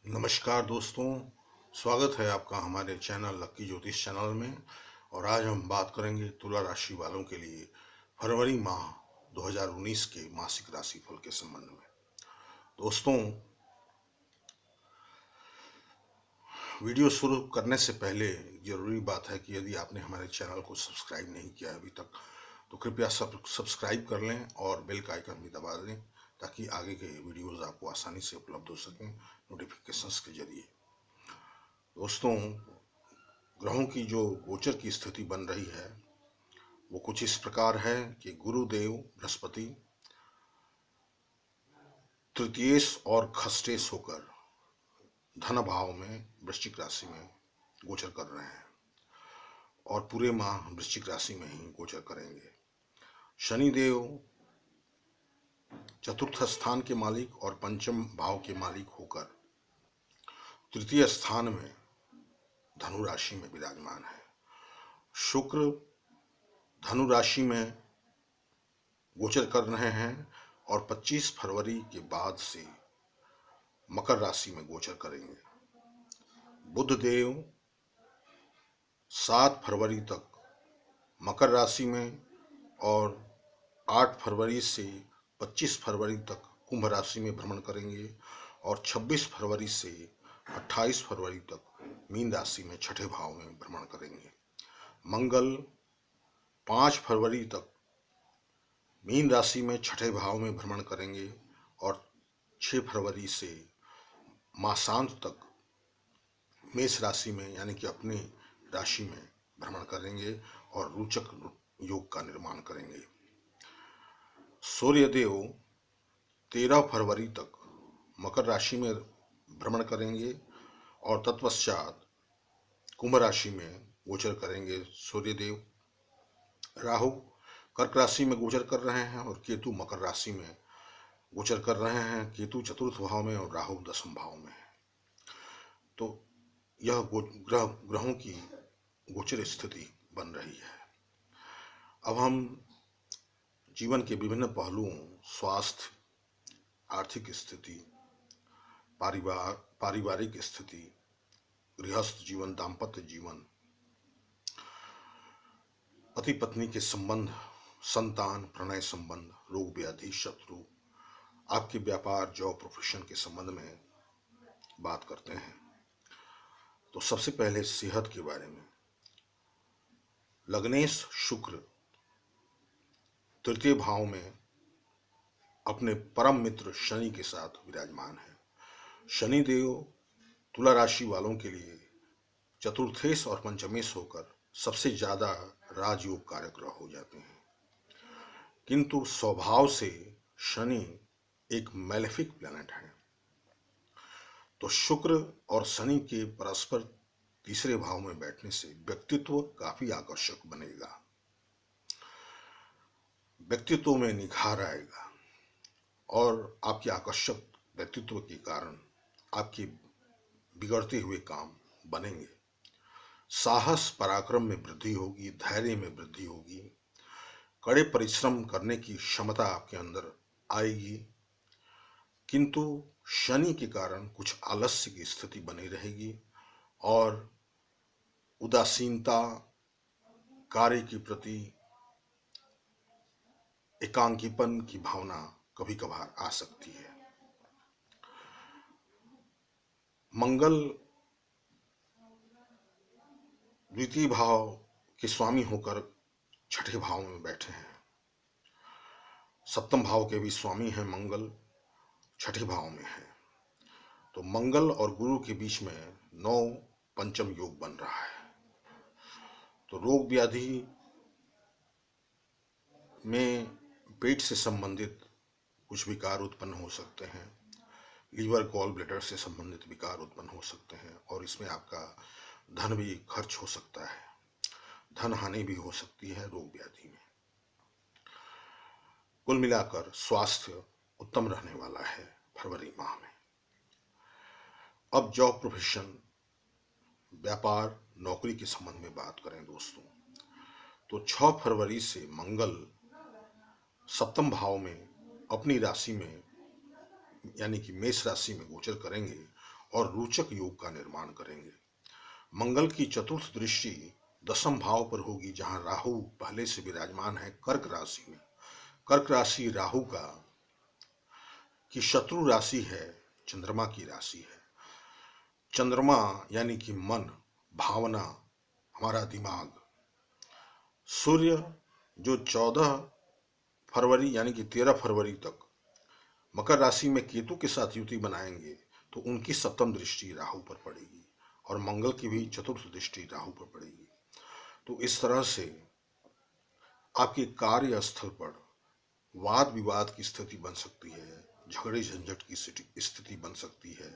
नमस्कार दोस्तों, स्वागत है आपका हमारे चैनल लक्की ज्योतिष चैनल में। और आज हम बात करेंगे तुला राशि वालों के लिए फरवरी माह 2019 के मासिक राशिफल के संबंध में। दोस्तों, वीडियो शुरू करने से पहले जरूरी बात है कि यदि आपने हमारे चैनल को सब्सक्राइब नहीं किया अभी तक तो कृपया सब्सक्राइब कर लें और बेल का आइकन भी दबा दें ताकि आगे के वीडियोस आपको आसानी से उपलब्ध हो सकें नोटिफिकेशंस के जरिए। दोस्तों, ग्रहों की जो गोचर की स्थिति बन रही है वो कुछ इस प्रकार है कि गुरुदेव बृहस्पति तृतीयेश और खष्टेश होकर धन भाव में वृश्चिक राशि में गोचर कर रहे हैं और पूरे माह वृश्चिक राशि में ही गोचर करेंगे। शनिदेव चतुर्थ स्थान के मालिक और पंचम भाव के मालिक होकर तृतीय स्थान में धनु राशि में विराजमान है। शुक्र धनु राशि में गोचर कर रहे हैं और 25 फरवरी के बाद से मकर राशि में गोचर करेंगे। बुध देव 7 फरवरी तक मकर राशि में और 8 फरवरी से 25 फरवरी तक कुंभ राशि में भ्रमण करेंगे और 26 फरवरी से 28 फरवरी तक मीन राशि में छठे भाव में भ्रमण करेंगे। मंगल 5 फरवरी तक मीन राशि में छठे भाव में भ्रमण करेंगे और 6 फरवरी से मासांत तक मेष राशि में यानी कि अपनी राशि में भ्रमण करेंगे और रोचक योग का निर्माण करेंगे। सूर्यदेव 13 फरवरी तक मकर राशि में भ्रमण करेंगे और तत्पश्चात कुंभ राशि में गोचर करेंगे। सूर्यदेव राहु कर्क राशि में गोचर कर रहे हैं और केतु मकर राशि में गोचर कर रहे हैं। केतु चतुर्थ भाव में और राहु दसम भाव में है। तो यह ग्रहों की गोचर स्थिति बन रही है। अब हम जीवन के विभिन्न पहलुओं, स्वास्थ्य, आर्थिक स्थिति, पारिवारिक स्थिति, गृहस्थ जीवन, दाम्पत्य जीवन, पति पत्नी के संबंध, संतान, प्रणय संबंध, रोग व्याधि, शत्रु, आपके व्यापार, जॉब, प्रोफेशन के संबंध में बात करते हैं। तो सबसे पहले सेहत के बारे में। लग्नेश शुक्र तृतीय भाव में अपने परम मित्र शनि के साथ विराजमान है। शनिदेव तुला राशि वालों के लिए चतुर्थेश और पंचमेश होकर सबसे ज्यादा राजयोग कारक हो जाते हैं, किंतु स्वभाव से शनि एक मैलेफिक प्लैनेट है। तो शुक्र और शनि के परस्पर तीसरे भाव में बैठने से व्यक्तित्व काफी आकर्षक बनेगा, व्यक्तित्व में निखार आएगा और आपके आकर्षक व्यक्तित्व के कारण आपके बिगड़ते हुए काम बनेंगे। साहस पराक्रम में वृद्धि होगी, धैर्य में वृद्धि होगी, कड़े परिश्रम करने की क्षमता आपके अंदर आएगी, किंतु शनि के कारण कुछ आलस्य की स्थिति बनी रहेगी और उदासीनता, कार्य के प्रति एकांकीपन की भावना कभी कभार आ सकती है। मंगल द्वितीय भाव के स्वामी होकर छठे भाव में बैठे हैं। सप्तम भाव के भी स्वामी हैं मंगल, छठे भाव में है। तो मंगल और गुरु के बीच में 9 पंचम योग बन रहा है। तो रोग व्याधि में पेट से संबंधित कुछ विकार उत्पन्न हो सकते हैं, लीवर गॉल ब्लैडर से संबंधित विकार उत्पन्न हो सकते हैं और इसमें आपका धन भी खर्च हो सकता है, धन हानि भी हो सकती है रोग व्याधि में। कुल मिलाकर स्वास्थ्य उत्तम रहने वाला है फरवरी माह में। अब जॉब, प्रोफेशन, व्यापार, नौकरी के संबंध में बात करें दोस्तों, तो 6 फरवरी से मंगल सप्तम भाव में अपनी राशि में यानी कि मेष राशि में गोचर करेंगे और रोचक योग का निर्माण करेंगे। मंगल की चतुर्थ दृष्टि दसम भाव पर होगी, जहां राहु पहले से विराजमान है कर्क राशि में। कर्क राशि राहु की शत्रु राशि है, चंद्रमा की राशि है। चंद्रमा यानी कि मन, भावना, हमारा दिमाग। सूर्य जो 14 फरवरी यानी कि 13 फरवरी तक मकर राशि में केतु के साथ युति बनाएंगे, तो उनकी सप्तम दृष्टि राहु पर पड़ेगी और मंगल की भी चतुर्थ दृष्टि राहु पर पड़ेगी। तो इस तरह से आपके कार्य स्थल पर वाद विवाद की स्थिति बन सकती है, झगड़े झंझट की स्थिति बन सकती है,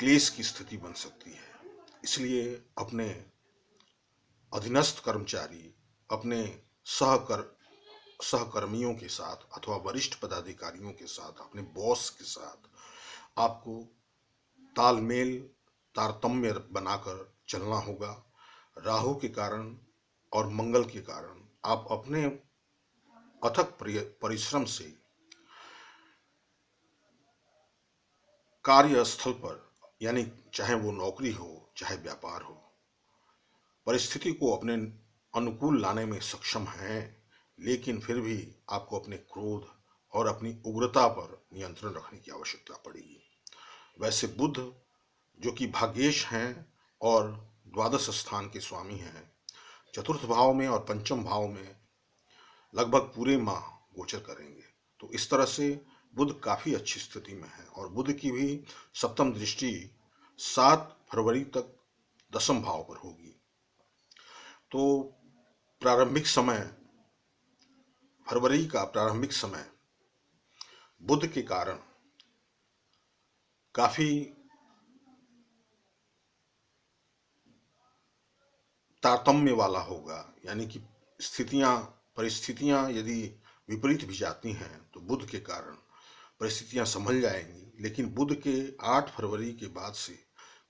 क्लेश की स्थिति बन सकती है। इसलिए अपने अधीनस्थ कर्मचारी, अपने सहकर्मियों के साथ अथवा वरिष्ठ पदाधिकारियों के साथ, अपने बॉस के साथ आपको तालमेल, तारतम्य बनाकर चलना होगा। राहु के कारण और मंगल के कारण आप अपने अथक परिश्रम से कार्यस्थल पर, यानी चाहे वो नौकरी हो चाहे व्यापार हो, परिस्थिति को अपने अनुकूल लाने में सक्षम हैं, लेकिन फिर भी आपको अपने क्रोध और अपनी उग्रता पर नियंत्रण रखने की आवश्यकता पड़ेगी। वैसे बुध जो कि भाग्येश हैं और द्वादश स्थान के स्वामी हैं, चतुर्थ भाव में और पंचम भाव में लगभग पूरे माह गोचर करेंगे। तो इस तरह से बुध काफी अच्छी स्थिति में है और बुध की भी सप्तम दृष्टि 7 फरवरी तक दसम भाव पर होगी। तो प्रारंभिक समय, फरवरी का प्रारंभिक समय बुध के कारण काफी तारतम्य वाला होगा, यानी कि परिस्थितियां यदि विपरीत भी जाती हैं तो बुध के कारण परिस्थितियां संभल जाएंगी। लेकिन बुध के 8 फरवरी के बाद से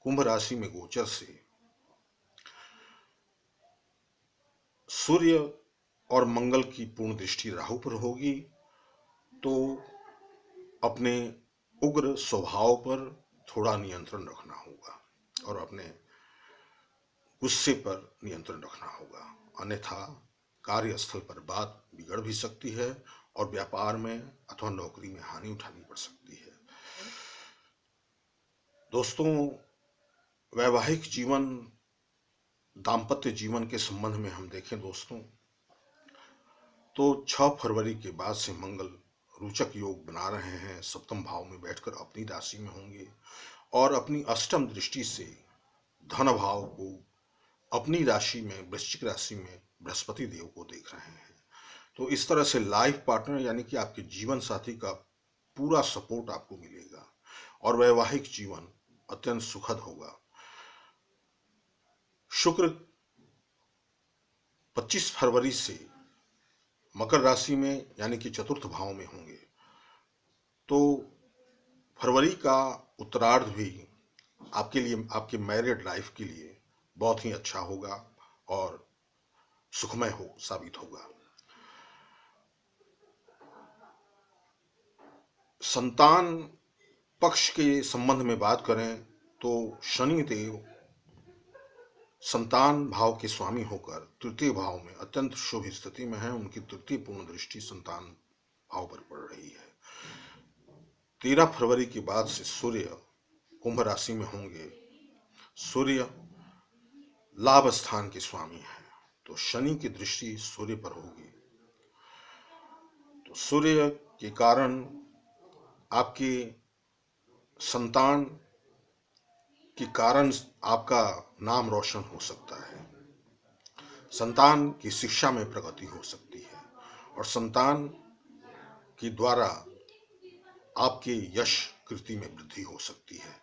कुंभ राशि में गोचर से सूर्य और मंगल की पूर्ण दृष्टि राहु पर होगी, तो अपने उग्र स्वभाव पर थोड़ा नियंत्रण रखना होगा और अपने गुस्से पर नियंत्रण रखना होगा, अन्यथा कार्यस्थल पर बात बिगड़ भी सकती है और व्यापार में अथवा नौकरी में हानि उठानी पड़ सकती है। दोस्तों, वैवाहिक जीवन, दाम्पत्य जीवन के संबंध में हम देखें दोस्तों, तो 6 फरवरी के बाद से मंगल रोचक योग बना रहे हैं, सप्तम भाव में बैठकर अपनी राशि में होंगे और अपनी अष्टम दृष्टि से धन भाव को अपनी राशि में, वृश्चिक राशि में बृहस्पति देव को देख रहे हैं। तो इस तरह से लाइफ पार्टनर यानी कि आपके जीवन साथी का पूरा सपोर्ट आपको मिलेगा और वैवाहिक जीवन अत्यंत सुखद होगा। शुक्र 25 फरवरी से मकर राशि में यानी कि चतुर्थ भाव में होंगे, तो फरवरी का उत्तरार्ध भी आपके लिए, आपके मैरिड लाइफ के लिए बहुत ही अच्छा होगा और सुखमय साबित होगा। संतान पक्ष के संबंध में बात करें तो शनि देव संतान भाव के स्वामी होकर तृतीय भाव में अत्यंत शुभ स्थिति में है। उनकी तृतीय पूर्ण दृष्टि संतान भाव पर पड़ रही है। 13 फरवरी के बाद से सूर्य कुंभ राशि में होंगे। सूर्य लाभ स्थान के स्वामी है, तो शनि की दृष्टि सूर्य पर होगी। तो सूर्य के कारण आपके संतान के कारण आपका नाम रोशन हो सकता है, संतान की शिक्षा में प्रगति हो सकती है और संतान के द्वारा आपके यश कृति में वृद्धि हो सकती है।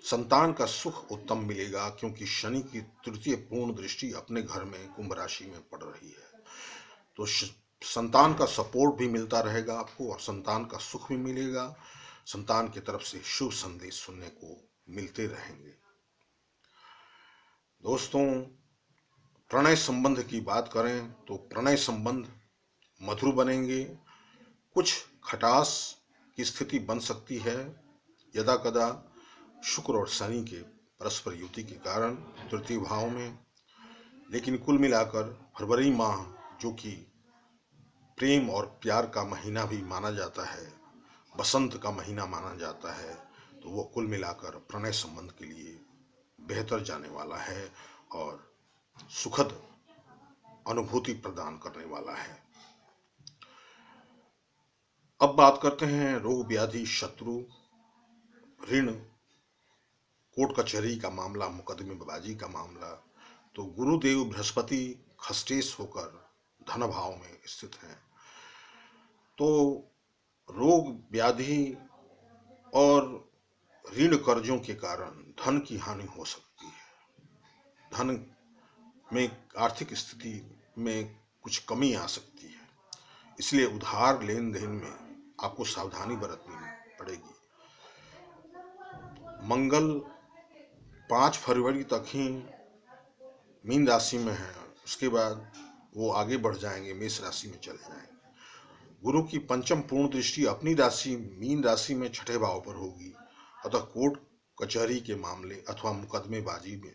संतान का सुख उत्तम मिलेगा क्योंकि शनि की तृतीय पूर्ण दृष्टि अपने घर में कुंभ राशि में पड़ रही है। तो संतान का सपोर्ट भी मिलता रहेगा आपको और संतान का सुख भी मिलेगा। संतान की तरफ से शुभ संदेश सुनने को मिलते रहेंगे। दोस्तों, प्रणय संबंध की बात करें तो प्रणय संबंध मधुर बनेंगे। कुछ खटास की स्थिति बन सकती है, यदा कदा शुक्र और शनि के परस्पर युति के कारण तृतीय भाव में। लेकिन कुल मिलाकर फरवरी माह, जो कि प्रेम और प्यार का महीना भी माना जाता है, बसंत का महीना माना जाता है, तो वो कुल मिलाकर प्रणय संबंध के लिए बेहतर जाने वाला है और सुखद अनुभूति प्रदान करने वाला है। अब बात करते हैं रोग व्याधि, शत्रु, ऋण, कोर्ट कचहरी का मामला, मुकदमेबाजी का मामला। तो गुरुदेव बृहस्पति खष्टेश होकर धन भाव में स्थित हैं, तो रोग व्याधि और ऋण कर्जों के कारण धन की हानि हो सकती है। धन में, आर्थिक स्थिति में कुछ कमी आ सकती है, इसलिए उधार लेन देन में आपको सावधानी बरतनी पड़ेगी। मंगल 5 फरवरी तक ही मीन राशि में है, उसके बाद वो आगे बढ़ जाएंगे, मेष राशि में चले जाएंगे। गुरु की पंचम पूर्ण दृष्टि अपनी राशि मीन राशि में छठे भाव पर होगी, अतः कोर्ट कचहरी के मामले अथवा मुकदमेबाजी में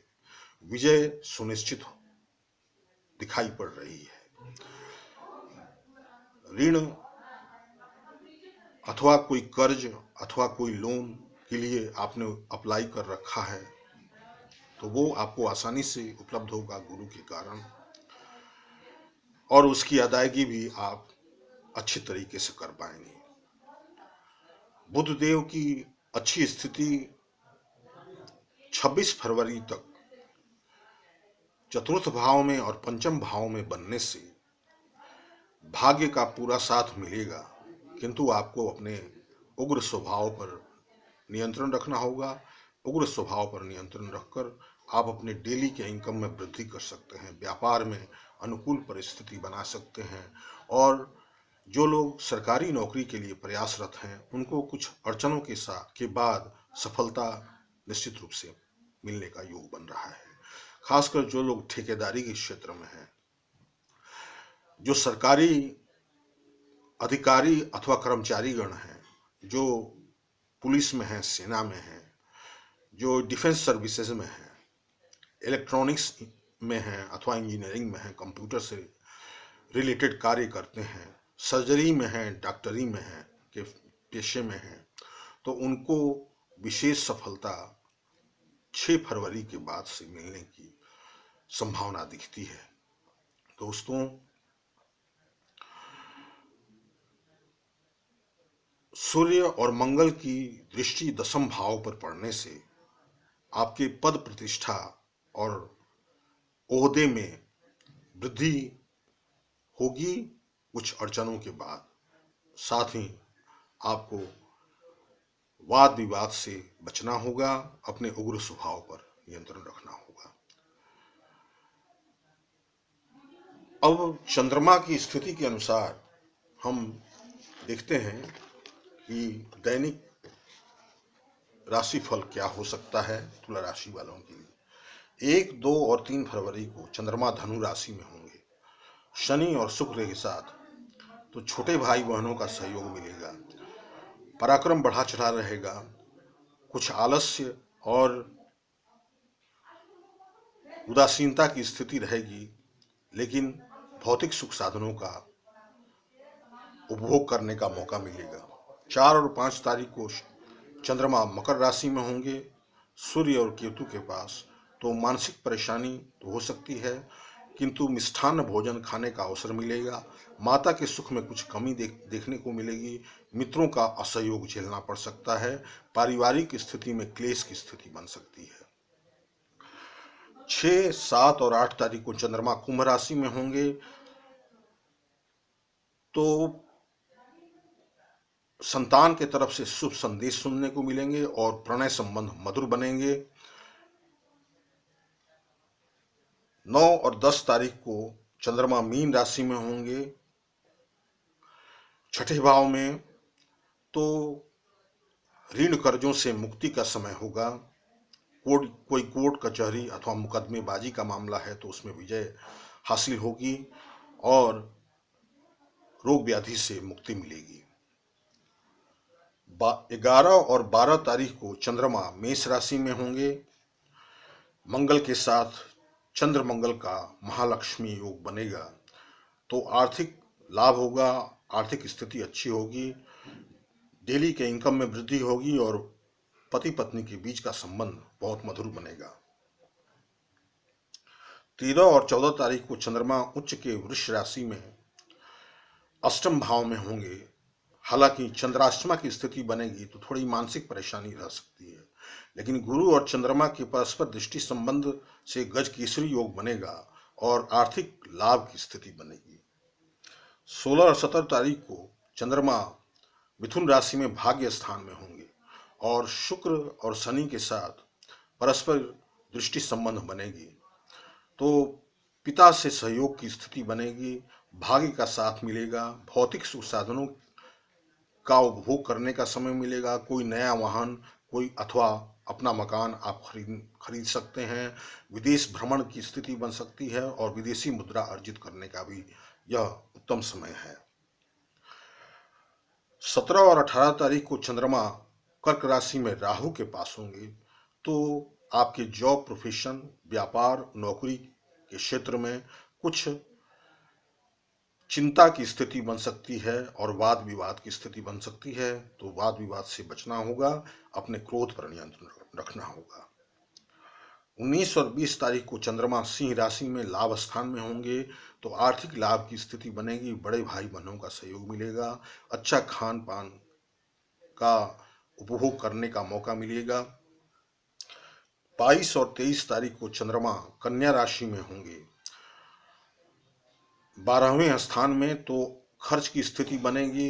विजय सुनिश्चित दिखाई पड़ रही है। ऋण अथवा कोई कर्ज अथवा कोई लोन के लिए आपने अप्लाई कर रखा है, तो वो आपको आसानी से उपलब्ध होगा गुरु के कारण, और उसकी अदायगी भी आप अच्छी तरीके से कर पाएंगे। बुध देव की अच्छी स्थिति 26 फरवरी तक चतुर्थ भाव में और पंचम भाव में बनने से भाग्य का पूरा साथ मिलेगा, किंतु आपको अपने उग्र स्वभाव पर नियंत्रण रखना होगा। उग्र स्वभाव पर नियंत्रण रखकर आप अपने डेली के इनकम में वृद्धि कर सकते हैं, व्यापार में अनुकूल परिस्थिति बना सकते हैं, और जो लोग सरकारी नौकरी के लिए प्रयासरत हैं उनको कुछ अड़चनों के बाद सफलता निश्चित रूप से मिलने का योग बन रहा है। खासकर जो लोग ठेकेदारी के क्षेत्र में हैं, जो सरकारी अधिकारी अथवा कर्मचारी गण हैं, जो पुलिस में हैं, सेना में हैं, जो डिफेंस सर्विसेज में हैं, इलेक्ट्रॉनिक्स में हैं अथवा इंजीनियरिंग में हैं, कंप्यूटर से रिलेटेड कार्य करते हैं, सर्जरी में हैं, डॉक्टरी में हैं, के पेशे में हैं, तो उनको विशेष सफलता 6 फरवरी के बाद से मिलने की संभावना दिखती है। दोस्तों, सूर्य और मंगल की दृष्टि दशम भाव पर पड़ने से आपके पद प्रतिष्ठा और ओहदे में वृद्धि होगी कुछ अड़चनों के बाद। साथ ही आपको वाद विवाद से बचना होगा, अपने उग्र स्वभाव पर नियंत्रण रखना होगा। अब चंद्रमा की स्थिति के अनुसार हम देखते हैं कि दैनिक राशिफल क्या हो सकता है तुला राशि वालों के लिए। 1, 2 और 3 फरवरी को चंद्रमा धनु राशि में होंगे, शनि और शुक्र के साथ, तो छोटे भाई बहनों का सहयोग मिलेगा, पराक्रम बढ़ा चढ़ा रहेगा, कुछ आलस्य और उदासीनता की स्थिति रहेगी, लेकिन भौतिक सुख साधनों का उपभोग करने का मौका मिलेगा। 4 और 5 तारीख को चंद्रमा मकर राशि में होंगे, सूर्य और केतु के पास, तो मानसिक परेशानी तो हो सकती है, किंतु मिष्ठान्न भोजन खाने का अवसर मिलेगा। माता के सुख में कुछ कमी देखने को मिलेगी, मित्रों का असहयोग झेलना पड़ सकता है, पारिवारिक स्थिति में क्लेश की स्थिति बन सकती है। 6, 7 और 8 तारीख को चंद्रमा कुंभ राशि में होंगे, तो संतान के तरफ से शुभ संदेश सुनने को मिलेंगे और प्रणय संबंध मधुर बनेंगे। 9 और 10 तारीख को चंद्रमा मीन राशि में होंगे, छठे भाव में, तो ऋण कर्जों से मुक्ति का समय होगा। कोई कोर्ट कचहरी अथवा मुकदमेबाजी का मामला है तो उसमें विजय हासिल होगी और रोग व्याधि से मुक्ति मिलेगी। 11 और 12 तारीख को चंद्रमा मेष राशि में होंगे। मंगल के साथ चंद्र मंगल का महालक्ष्मी योग बनेगा, तो आर्थिक लाभ होगा, आर्थिक स्थिति अच्छी होगी, डेली के इनकम में वृद्धि होगी और पति पत्नी के बीच का संबंध बहुत मधुर बनेगा। 13 और 14 तारीख को चंद्रमा उच्च के वृष राशि में अष्टम भाव में होंगे। हालांकि चंद्राष्टमा की स्थिति बनेगी तो थोड़ी मानसिक परेशानी रह सकती है, लेकिन गुरु और चंद्रमा के परस्पर दृष्टि संबंध से गज केसरी योग बनेगा और आर्थिक लाभ की स्थिति बनेगी। 16 और 17 तारीख को चंद्रमा मिथुन राशि में भाग्य स्थान में होंगे और शुक्र और शनि के साथ परस्पर दृष्टि संबंध बनेगी, तो पिता से सहयोग की स्थिति बनेगी, भाग्य का साथ मिलेगा, भौतिक सुख साधनों का उपभोग करने का समय मिलेगा, कोई नया वाहन कोई अथवा अपना मकान आप खरीद सकते हैं, विदेश भ्रमण की स्थिति बन सकती है और विदेशी मुद्रा अर्जित करने का भी यह उत्तम समय है। 17 और 18 तारीख को चंद्रमा कर्क राशि में राहु के पास होंगे, तो आपके जॉब, प्रोफेशन, व्यापार, नौकरी के क्षेत्र में कुछ चिंता की स्थिति बन सकती है और वाद विवाद की स्थिति बन सकती है, तो वाद विवाद से बचना होगा, अपने क्रोध पर नियंत्रण रखना होगा। 19 और 20 तारीख को चंद्रमा सिंह राशि में लाभ स्थान में होंगे, तो आर्थिक लाभ की स्थिति बनेगी, बड़े भाई बहनों का सहयोग मिलेगा, अच्छा खान पान का उपभोग करने का मौका मिलेगा। 22 और 23 तारीख को चंद्रमा कन्या राशि में होंगे 12वें स्थान में, तो खर्च की स्थिति बनेगी,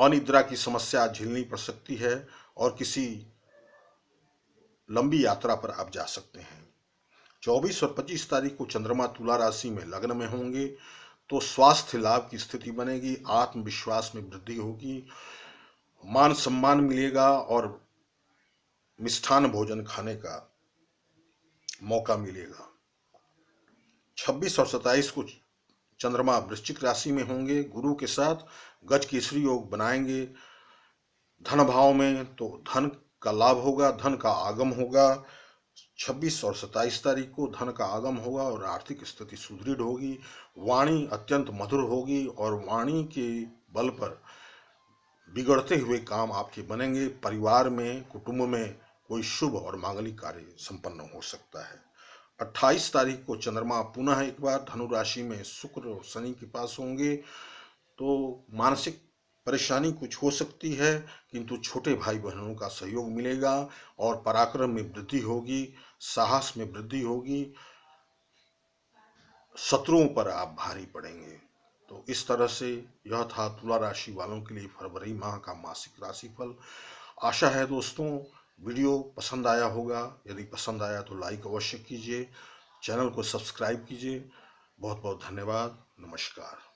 अनिद्रा की समस्या झेलनी पड़ सकती है और किसी लंबी यात्रा पर आप जा सकते हैं। 24 और 25 तारीख को चंद्रमा तुला राशि में लग्न में होंगे, तो स्वास्थ्य लाभ की स्थिति बनेगी, आत्मविश्वास में वृद्धि होगी, मान सम्मान मिलेगा और मिष्ठान भोजन खाने का मौका मिलेगा। 26 और 27 को चंद्रमा वृश्चिक राशि में होंगे, गुरु के साथ गज केसरी योग बनाएंगे, धन भाव में, तो धन का लाभ होगा, धन का आगम होगा। 26 और 27 तारीख को धन का आगम होगा और आर्थिक स्थिति सुदृढ़ होगी, वाणी अत्यंत मधुर होगी और वाणी के बल पर बिगड़ते हुए काम आपके बनेंगे, परिवार में, कुटुंब में कोई शुभ और मांगलिक कार्य संपन्न हो सकता है। 28 तारीख को चंद्रमा पुनः एक बार धनु राशि में शुक्र और शनि के पास होंगे, तो मानसिक परेशानी कुछ हो सकती है, किंतु छोटे भाई बहनों का सहयोग मिलेगा और पराक्रम में वृद्धि होगी, साहस में वृद्धि होगी, शत्रुओं पर आप भारी पड़ेंगे। तो इस तरह से यह था तुला राशि वालों के लिए फरवरी माह का मासिक राशिफल। आशा है दोस्तों वीडियो पसंद आया होगा, यदि पसंद आया तो लाइक अवश्य कीजिए, चैनल को सब्सक्राइब कीजिए। बहुत बहुत धन्यवाद, नमस्कार।